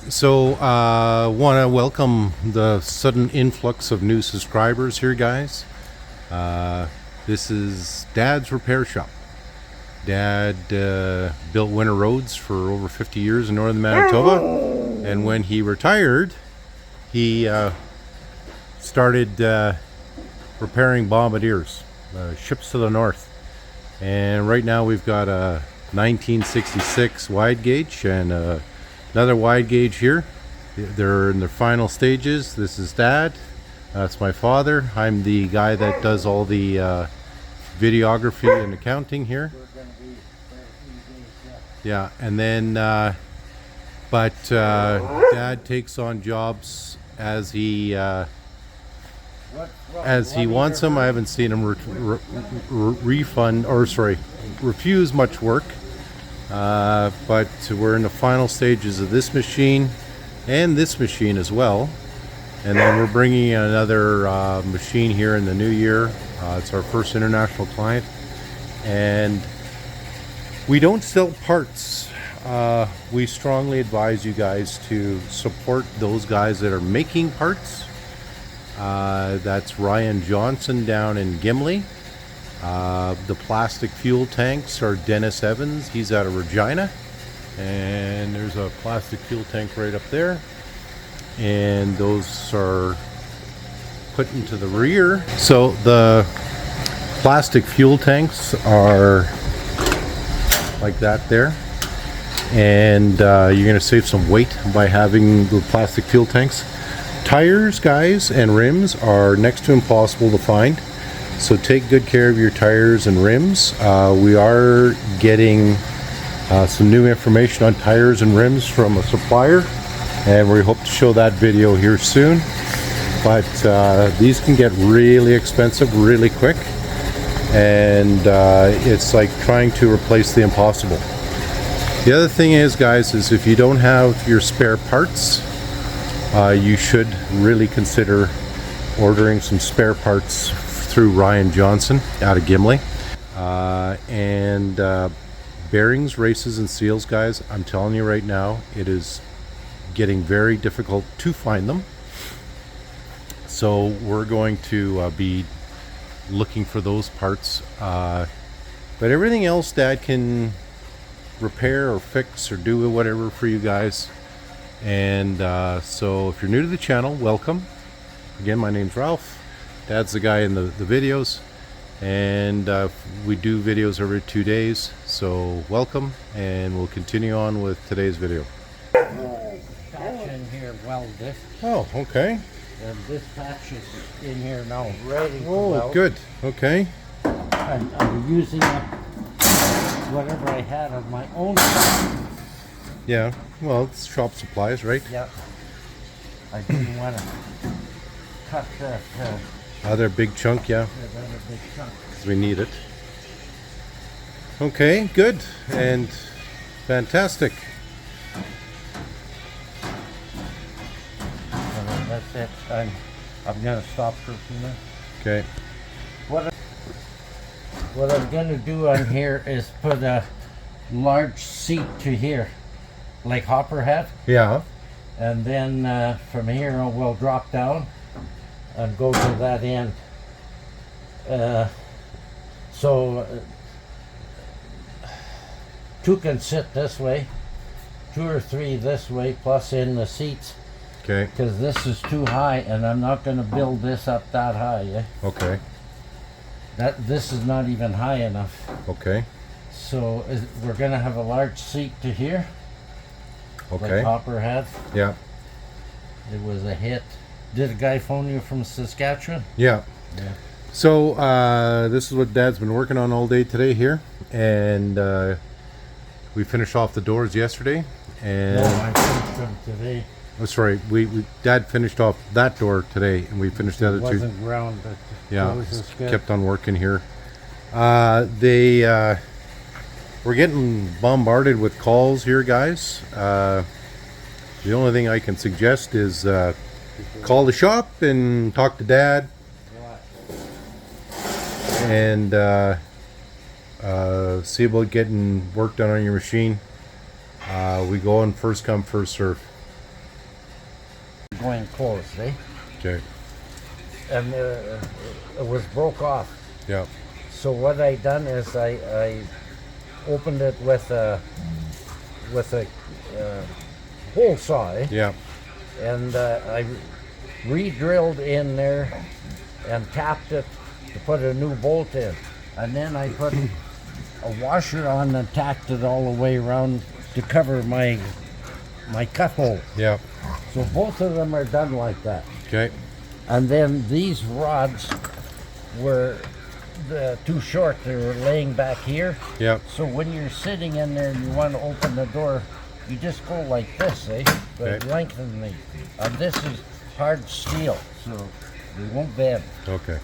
So, want to welcome the sudden influx of new subscribers here, guys. This is Dad's Repair Shop. Dad built winter roads for over 50 years in northern Manitoba, and when he retired, he started repairing Bombardiers, ships to the north. And right now we've got a 1966 wide gauge and another wide gauge here. They're in their final stages. This is Dad. That's my father. I'm the guy that does all the videography and accounting here. Yeah, and then Dad takes on jobs as he wants them. I haven't seen him refuse much work. But we're in the final stages of this machine and this machine as well. And then we're bringing in another machine here in the new year. It's our first international client. And we don't sell parts. We strongly advise you guys to support those guys that are making parts. That's Ryan Johnson down in Gimli. The plastic fuel tanks are Dennis Evans. He's out of Regina. And there's a plastic fuel tank right up there. And those are put into the rear. So the plastic fuel tanks are like that there. And you're going to save some weight by having the plastic fuel tanks. Tires, guys, and rims are next to impossible to find. So take good care of your tires and rims. We are getting some new information on tires and rims from a supplier, and we hope to show that video here soon. But these can get really expensive really quick, and it's like trying to replace the impossible. The other thing is, guys, is if you don't have your spare parts, you should really consider ordering some spare parts through Ryan Johnson out of Gimli. Bearings, races, and seals, guys, I'm telling you right now, it is getting very difficult to find them. So we're going to be looking for those parts. But everything else Dad can repair or fix or do whatever for you guys. And so if you're new to the channel, welcome. Again, my name's Ralph. Dad's the guy in the videos, and we do videos every 2 days, so welcome, and we'll continue on with today's video. Patch in here welded. Oh, okay. And this patch is in here now, ready to Oh, weld. good. Okay. I'm using up whatever I had of my own. Yeah, well, it's shop supplies, right? Yep. I didn't want to cut that Other big chunk, yeah, other big chunk. because we need it. Okay, good and fantastic. So that's it. I'm going to stop for a few minutes. Okay. What I'm going to do on here is put a large seat to here, like Hopper had. Yeah. And then from here we'll drop down and go to that end. Two can sit this way, 2 or 3 this way, plus in the seats, Okay. because this is too high, and I'm not going to build this up that high. Yeah? Okay. This is not even high enough. Okay. So we're going to have a large seat to here, Okay. like Hopper had. Yeah. It was a hit. Did a guy phone you from Saskatchewan? Yeah. Yeah. So this is what Dad's been working on all day today here, and we finished off the doors yesterday. And No, I finished them today. oh, sorry, Dad finished off that door today, and we finished the other It two. wasn't ground, but Yeah, yours is good. kept on working here. We're getting bombarded with calls here, guys. The only thing I can suggest is call the shop and talk to Dad, and see about getting work done on your machine. We go on first come, first serve. going closed, eh? Okay. And it was broke off. Yeah. So what I done is I opened it with a hole saw, eh? Yeah. And I re-drilled in there and tapped it to put a new bolt in. And then I put a washer on and tacked it all the way around to cover my cut hole. Yeah. So both of them are done like that. Okay. And then these rods were too short. They were laying back here. Yeah. So when you're sitting in there and you want to open the door, you just go like this, eh? But Okay. lengthen the. And this is hard steel, so they won't bend. Okay.